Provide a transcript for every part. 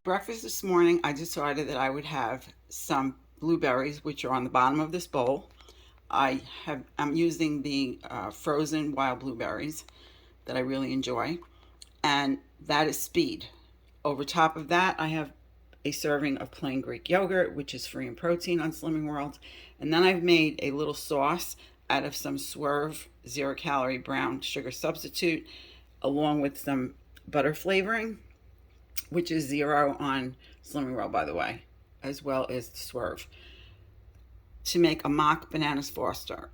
Breakfast this morning, I decided that I would have some blueberries, which are on the bottom of this bowl. I'm using the frozen wild blueberries that I really enjoy, and that is speed. Over top of that, I have a serving of plain Greek yogurt, which is free in protein on Slimming World. And then I've made a little sauce out of some Swerve 0-calorie brown sugar substitute, along with some butter flavoring, which is 0 on Slimming World, by the way, as well as the Swerve, to make a mock bananas Foster.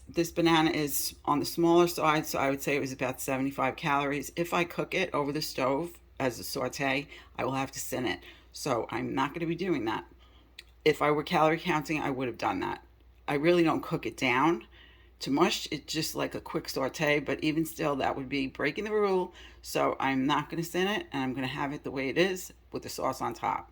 This banana is on the smaller side, so I would say it was about 75 calories. If I cook it over the stove as a saute, I will have to sin it. So I'm not going to be doing that. If I were calorie counting, I would have done that. I really don't cook it down to mush. It's just like a quick saute, but even still, that would be breaking the rule. So I'm not going to sin it, and I'm going to have it the way it is with the sauce on top.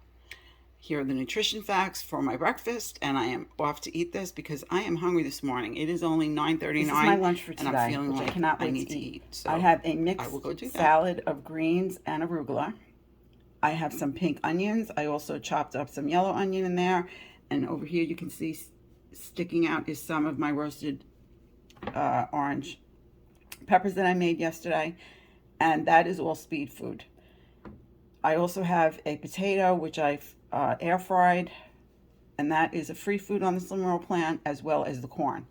Here are the nutrition facts for my breakfast, and I am off to eat this because I am hungry this morning. It is only 9:39. This is my lunch for today, and I'm feeling which like I cannot wait need to eat. So I have a I will go do mixed that. salad of greens and arugula. I have some pink onions. I also chopped up some yellow onion in there. And over here you can see sticking out is some of my roasted orange peppers that I made yesterday. And that is all speed food. I also have a potato, which I've air fried. And that is a free food on the Slimming World plan, as well as the corn.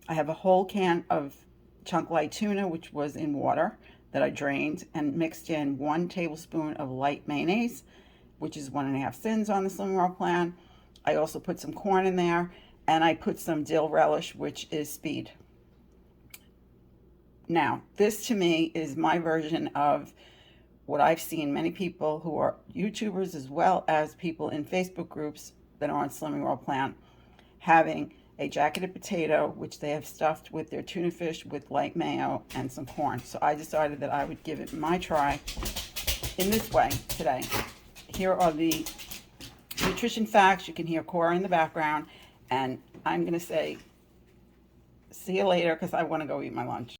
I have a whole can of chunk light tuna, which was in water, that I drained and mixed in 1 tablespoon of light mayonnaise, which is 1.5 sins on the Slimming World plan. I also put some corn in there, and I put some dill relish, which is speed. Now, this to me is my version of what I've seen many people who are YouTubers as well as people in Facebook groups that are on Slimming World plan having a jacketed potato, which they have stuffed with their tuna fish with light mayo and some corn. So I decided that I would give it my try in this way today. Here are the nutrition facts. You can hear Cora in the background, and I'm going to say see you later because I want to go eat my lunch.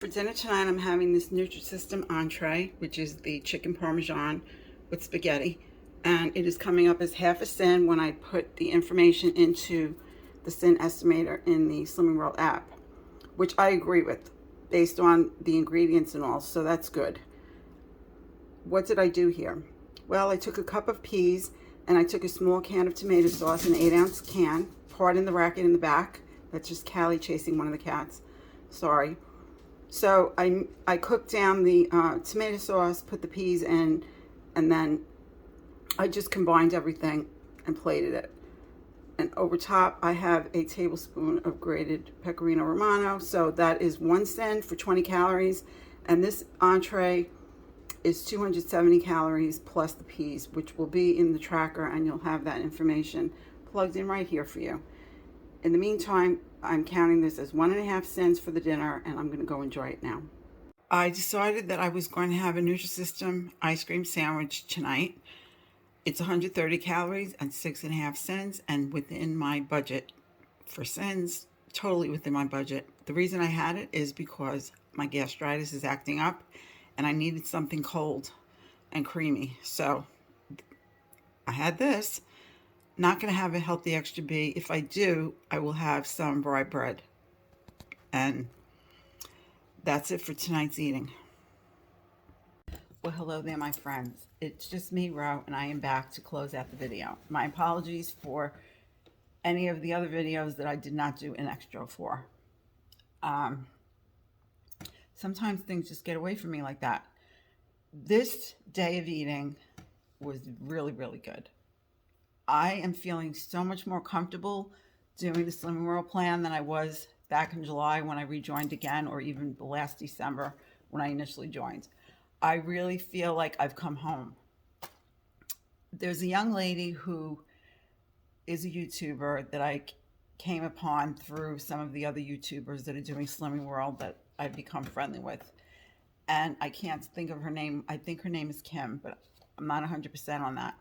For dinner tonight, I'm having this Nutrisystem entree, which is the chicken parmesan with spaghetti. And it is coming up as half a sin when I put the information into the sin estimator in the Slimming World app, which I agree with based on the ingredients and all, so that's good. What did I do here? Well, I took a cup of peas and I took a small can of tomato sauce, an 8-ounce can. Pardon the racket in the back. That's just Callie chasing one of the cats. Sorry. So I cooked down the tomato sauce, put the peas in, and then I just combined everything and plated it. And over top, I have a tablespoon of grated pecorino romano. So that is 1 cent for 20 calories. And this entree is 270 calories plus the peas, which will be in the tracker, and you'll have that information plugged in right here for you. In the meantime, I'm counting this as 1.5 cents for the dinner, and I'm going to go enjoy it now. I decided that I was going to have a Nutrisystem ice cream sandwich tonight. It's 130 calories and 6.5 cents, and within my budget for cents, totally within my budget. The reason I had it is because my gastritis is acting up, and I needed something cold and creamy. So I had this. Not going to have a healthy extra B. If I do, I will have some rye bread. And that's it for tonight's eating. Well, hello there, my friends. It's just me, Ro, and I am back to close out the video. My apologies for any of the other videos that I did not do an extra for. Sometimes things just get away from me like that. This day of eating was really, really good. I am feeling so much more comfortable doing the Slimming World plan than I was back in July when I rejoined again, or even last December when I initially joined. I really feel like I've come home. There's a young lady who is a YouTuber that I came upon through some of the other YouTubers that are doing Slimming World that I've become friendly with. And I can't think of her name. I think her name is Kim, but I'm not 100% on that.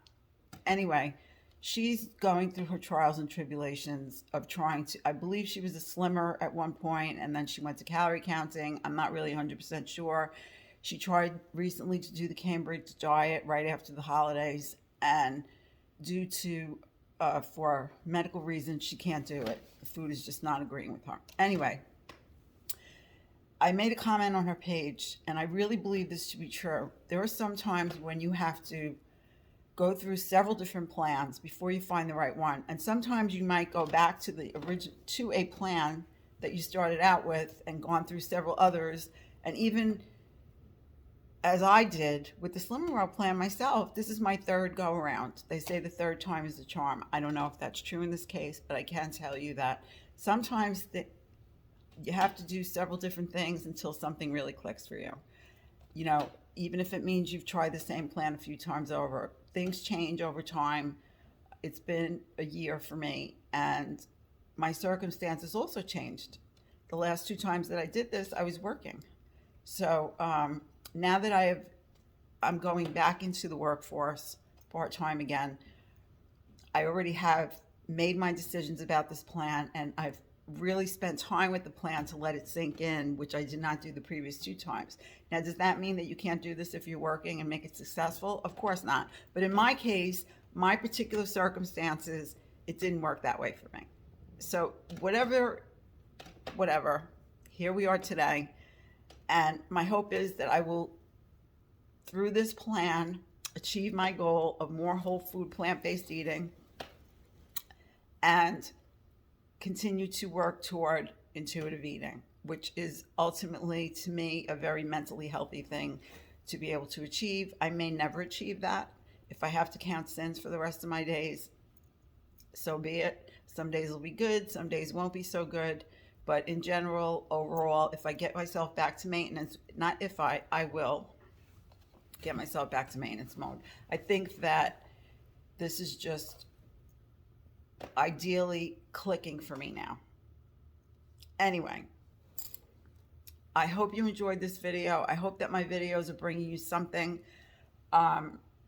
Anyway, she's going through her trials and tribulations of trying to, I believe she was a slimmer at one point and then she went to calorie counting. I'm not really 100% sure. She tried recently to do the Cambridge diet right after the holidays, and due to for medical reasons she can't do it. The food is just not agreeing with her. Anyway, I made a comment on her page, and I really believe this to be true. There are some times when you have to go through several different plans before you find the right one, and sometimes you might go back to the original to a plan that you started out with and gone through several others, and even as I did with the Slimming World plan myself, this is my third go around. They say the third time is the charm. I don't know if that's true in this case, but I can tell you that sometimes you have to do several different things until something really clicks for you. You know, even if it means you've tried the same plan a few times over, things change over time. It's been a year for me, and my circumstances also changed. The last two times that I did this, I was working. So now that I'm going back into the workforce part-time again, I already have made my decisions about this plan, and I've really spent time with the plan to let it sink in, which I did not do the previous two times. Now, does that mean that you can't do this if you're working and make it successful? Of course not. But in my case, my particular circumstances, it didn't work that way for me. So whatever, here we are today. And my hope is that I will, through this plan, achieve my goal of more whole food, plant-based eating, and continue to work toward intuitive eating, which is ultimately, to me, a very mentally healthy thing to be able to achieve. I may never achieve that. If I have to count sins for the rest of my days, so be it. Some days will be good, some days won't be so good. But in general, overall, if I get myself back to maintenance, not if I will get myself back to maintenance mode. I think that this is just ideally clicking for me now. Anyway, I hope you enjoyed this video. I hope that my videos are bringing you something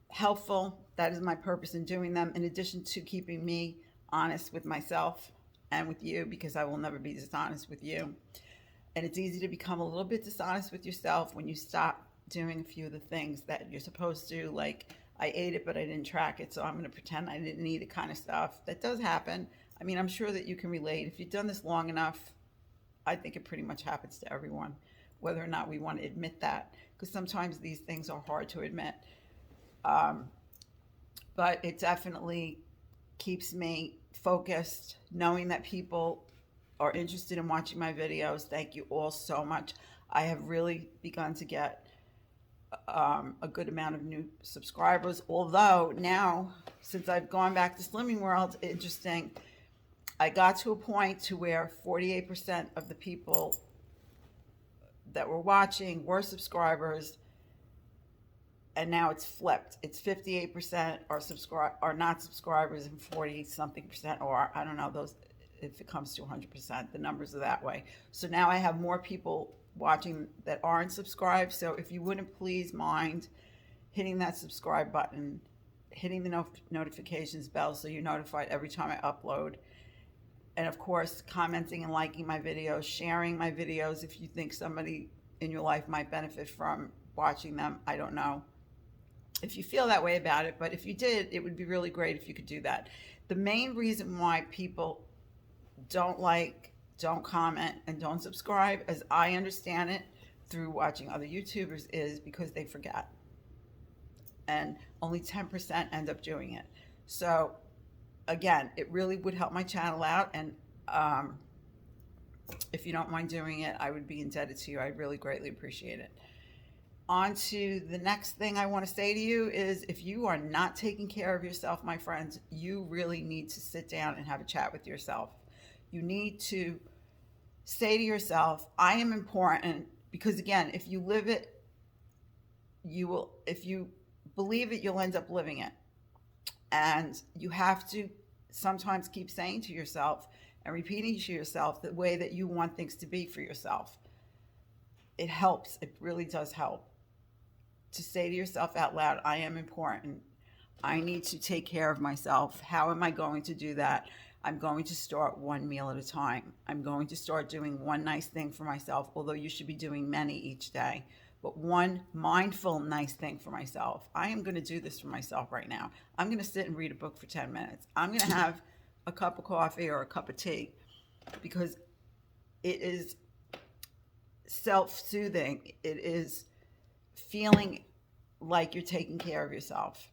helpful. That is my purpose in doing them, in addition to keeping me honest with myself and with you, because I will never be dishonest with you. And it's easy to become a little bit dishonest with yourself when you stop doing a few of the things that you're supposed to, like I ate it, but I didn't track it, so I'm going to pretend I didn't eat it kind of stuff. That does happen. I mean, I'm sure that you can relate. If you've done this long enough, I think it pretty much happens to everyone, whether or not we want to admit that, because sometimes these things are hard to admit. But it definitely keeps me focused, knowing that people are interested in watching my videos. Thank you all so much. I have really begun to get a good amount of new subscribers, although now, since I've gone back to Slimming World, interesting, I got to a point to where 48% of the people that were watching were subscribers, and now it's flipped. It's 58% are not subscribers, and 40 something percent are. I don't know those, if it comes to 100%, the numbers are that way. So now I have more people watching that aren't subscribed. So if you wouldn't please mind hitting that subscribe button, hitting the notifications bell so you're notified every time I upload, and of course commenting and liking my videos, sharing my videos if you think somebody in your life might benefit from watching them. I don't know if you feel that way about it, but if you did, it would be really great if you could do that. The main reason why people don't like, don't comment, and don't subscribe, as I understand it through watching other YouTubers, is because they forget. And only 10% end up doing it. So again, it really would help my channel out, and if you don't mind doing it, I would be indebted to you. I really greatly appreciate it. On to the next thing I want to say to you is, if you are not taking care of yourself, my friends, you really need to sit down and have a chat with yourself. You need to say to yourself, I am important, because again, if you live it, you will, if you believe it, you'll end up living it. And you have to sometimes keep saying to yourself and repeating to yourself the way that you want things to be for yourself. It helps. It really does help to say to yourself out loud, I am important. I need to take care of myself. How am I going to do that? I'm going to start one meal at a time. I'm going to start doing one nice thing for myself, although you should be doing many each day. But one mindful, nice thing for myself. I am going to do this for myself right now. I'm going to sit and read a book for 10 minutes. I'm going to have a cup of coffee or a cup of tea because it is self-soothing. It is feeling like you're taking care of yourself.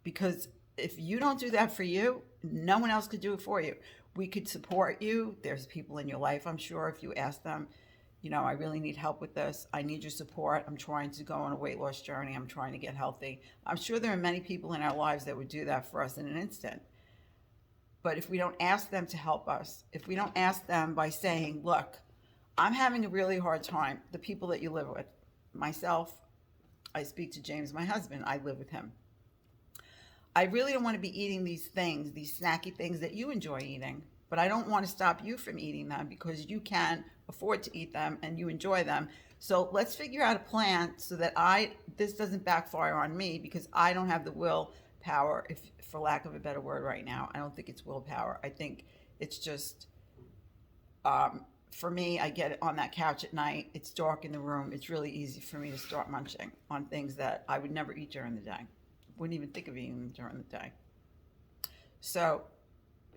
Because if you don't do that for you, no one else could do it for you. We could support you. There's people in your life, I'm sure, if you ask them, I really need help with this. I need your support. I'm trying to go on a weight loss journey. I'm trying to get healthy. I'm sure there are many people in our lives that would do that for us in an instant. But if we don't ask them to help us, if we don't ask them by saying, look, I'm having a really hard time, the people that you live with, myself, I speak to James, my husband, I live with him. I really don't want to be eating these things, these snacky things that you enjoy eating, but I don't want to stop you from eating them because you can afford to eat them and you enjoy them. So let's figure out a plan so that this doesn't backfire on me because I don't have the willpower, if for lack of a better word right now. I don't think it's willpower. I think it's just, for me, I get on that couch at night. It's dark in the room. It's really easy for me to start munching on things that I would never eat during the day. Wouldn't even think of eating them during the day. So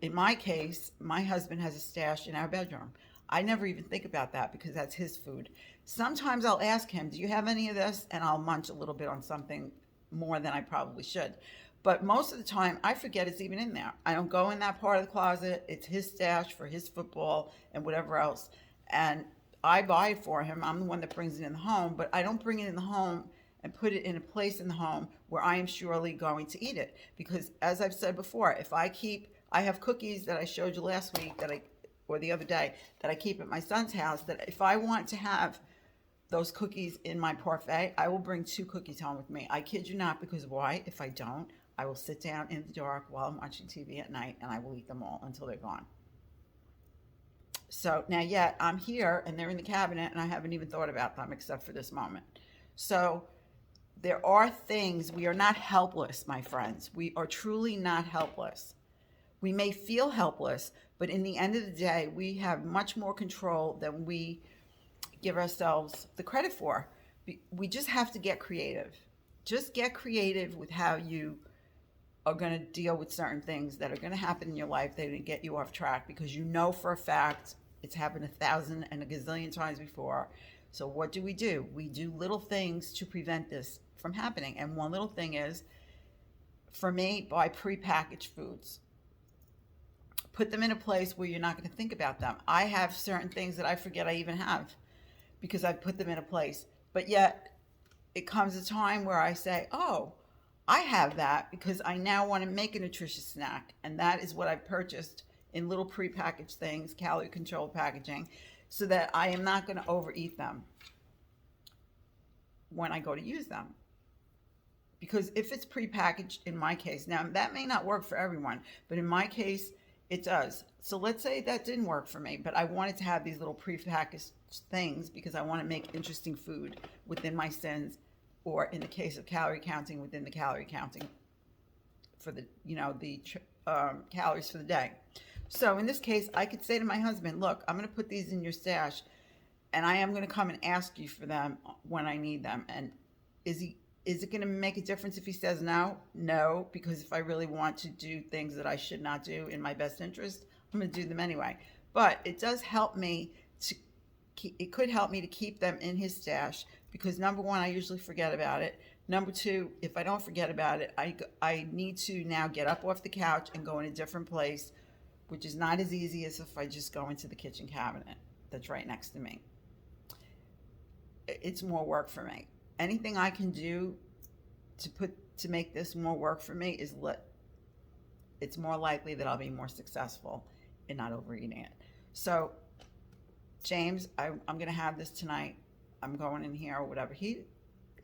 in my case, my husband has a stash in our bedroom. I never even think about that because that's his food. Sometimes I'll ask him, do you have any of this? And I'll munch a little bit on something more than I probably should. But most of the time, I forget it's even in there. I don't go in that part of the closet. It's his stash for his football and whatever else. And I buy it for him. I'm the one that brings it in the home, but I don't bring it in the home and put it in a place in the home where I am surely going to eat it. Because as I've said before, I have cookies that I showed you last week or the other day that I keep at my son's house, that if I want to have those cookies in my parfait, I will bring 2 cookies home with me. I kid you not, because why? If I don't, I will sit down in the dark while I'm watching TV at night and I will eat them all until they're gone. So now yet I'm here and they're in the cabinet and I haven't even thought about them except for this moment. So there are things, we are not helpless, my friends. We are truly not helpless. We may feel helpless, but in the end of the day, we have much more control than we give ourselves the credit for. We just have to get creative. Just get creative with how you are going to deal with certain things that are going to happen in your life that are going to get you off track, because you know for a fact it's happened 1,000 and a gazillion times before. So what do? We do little things to prevent this from happening. And one little thing is, for me, buy prepackaged foods. Put them in a place where you're not going to think about them. I have certain things that I forget I even have because I put them in a place. But yet it comes a time where I say, oh, I have that because I now want to make a nutritious snack. And that is what I purchased in little prepackaged things, calorie controlled packaging, so that I am not going to overeat them when I go to use them. Because if it's prepackaged, in my case, now that may not work for everyone, but in my case, it does. So let's say that didn't work for me, but I wanted to have these little prepackaged things because I want to make interesting food within my sins, or in the case of calorie counting, within the calorie counting for the calories for the day. So in this case, I could say to my husband, look, I'm going to put these in your stash and I am going to come and ask you for them when I need them. And is it going to make a difference if he says no? No, because if I really want to do things that I should not do in my best interest, I'm going to do them anyway. But it does help me it could help me to keep them in his stash, because number one, I usually forget about it. Number two, if I don't forget about it, I need to now get up off the couch and go in a different place, which is not as easy as if I just go into the kitchen cabinet that's right next to me. It's more work for me. Anything I can do to make this more work for me it's more likely that I'll be more successful in not overeating it. So James, I'm going to have this tonight. I'm going in here or whatever.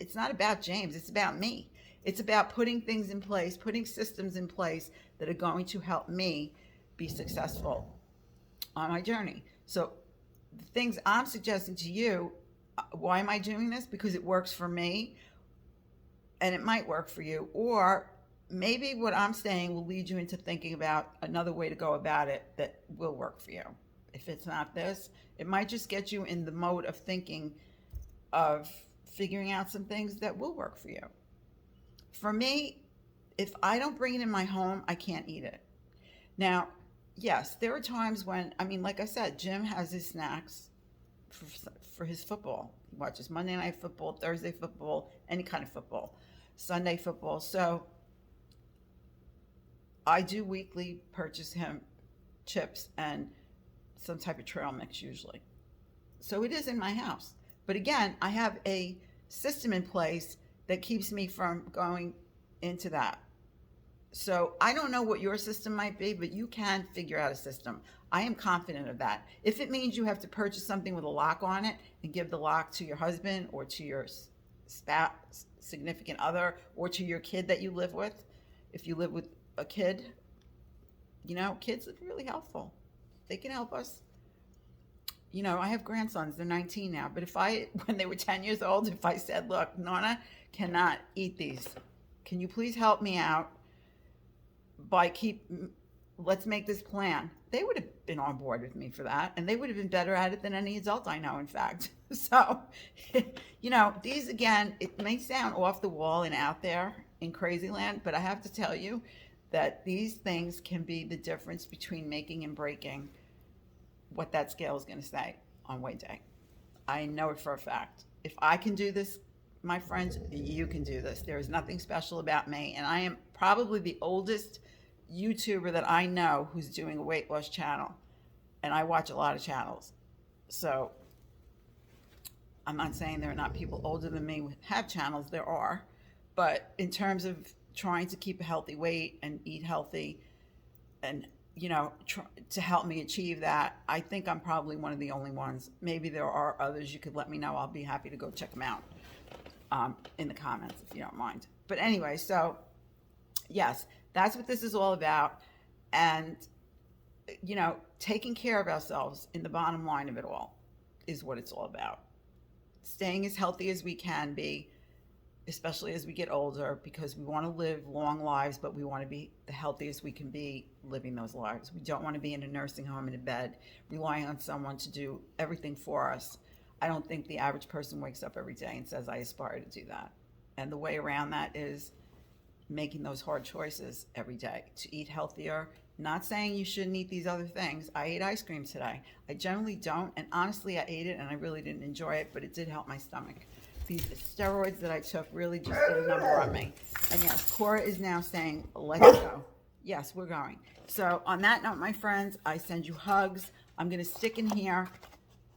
It's not about James. It's about me. It's about putting things in place, putting systems in place that are going to help me be successful on my journey. So the things I'm suggesting to you, why am I doing this? Because it works for me and it might work for you. Or maybe what I'm saying will lead you into thinking about another way to go about it that will work for you. If it's not this, it might just get you in the mode of thinking of figuring out some things that will work for you. For me, if I don't bring it in my home, I can't eat it. Now, yes, there are times when, I mean, like I said, Jim has his snacks for, for his football. He watches Monday Night Football, Thursday football, any kind of football, Sunday football. So I do weekly purchase him chips and some type of trail mix usually. So it is in my house. But again, I have a system in place that keeps me from going into that. So I don't know what your system might be, but you can figure out a system. I am confident of that. If it means you have to purchase something with a lock on it and give the lock to your husband or to your spouse, significant other, or to your kid that you live with, if you live with a kid, kids are really helpful. They can help us. I have grandsons, they're 19 now, but when they were 10 years old, if I said, look, Nana cannot eat these, can you please help me out let's make this plan. They would have been on board with me for that, and they would have been better at it than any adult I know, in fact. So, these, again, it may sound off the wall and out there in crazy land, but I have to tell you that these things can be the difference between making and breaking what that scale is going to say on weigh day. I know it for a fact. If I can do this, my friends, you can do this. There is nothing special about me, and I am probably the oldest YouTuber that I know who's doing a weight loss channel, and I watch a lot of channels. So I'm not saying there are not people older than me who have channels. There are, but in terms of trying to keep a healthy weight and eat healthy and to help me achieve that, I think I'm probably one of the only ones. Maybe there are others. You could let me know. I'll be happy to go check them out in the comments if you don't mind. But anyway, so yes, that's what this is all about. And, taking care of ourselves in the bottom line of it all is what it's all about. Staying as healthy as we can be, especially as we get older, because we want to live long lives, but we want to be the healthiest we can be living those lives. We don't want to be in a nursing home in a bed, relying on someone to do everything for us. I don't think the average person wakes up every day and says, I aspire to do that. And the way around that is making those hard choices every day to eat healthier. Not saying you shouldn't eat these other things. I ate ice cream today. I generally don't, and honestly, I ate it and I really didn't enjoy it, but it did help my stomach. These steroids that I took really just did a number on me. And yes, Cora is now saying, let's go. Yes, we're going. So on that note, my friends, I send you hugs. I'm going to stick in here.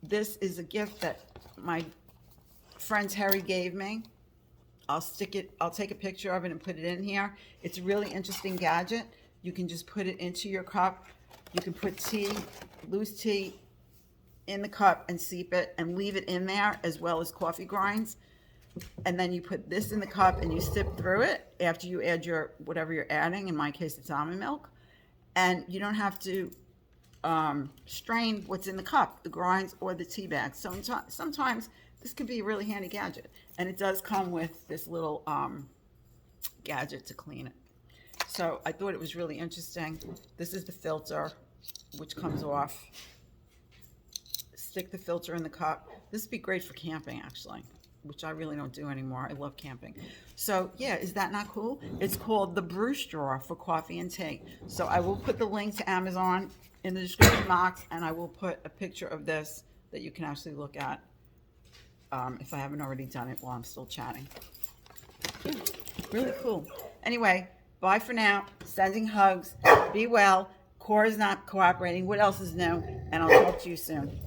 This is a gift that my friend Terry gave me. I'll take a picture of it and put it in here. It's a really interesting gadget. You can just put it into your cup. You can put loose tea in the cup and seep it and leave it in there, as well as coffee grinds. And then you put this in the cup and you sip through it after you add whatever you're adding. In my case, it's almond milk. And you don't have to strain what's in the cup, the grinds or the tea bag. So sometimes this could be a really handy gadget. And it does come with this little gadget to clean it. So I thought it was really interesting. This is the filter, which comes off. Stick the filter in the cup. This would be great for camping, actually, which I really don't do anymore. I love camping. So yeah, is that not cool? It's called the Brew Straw for coffee and tea. So I will put the link to Amazon in the description box, and I will put a picture of this that you can actually look at if I haven't already done it while I'm still chatting. Yeah, really cool. Anyway, bye for now. Sending hugs. Be well. Cora's not cooperating. What else is new? And I'll talk to you soon.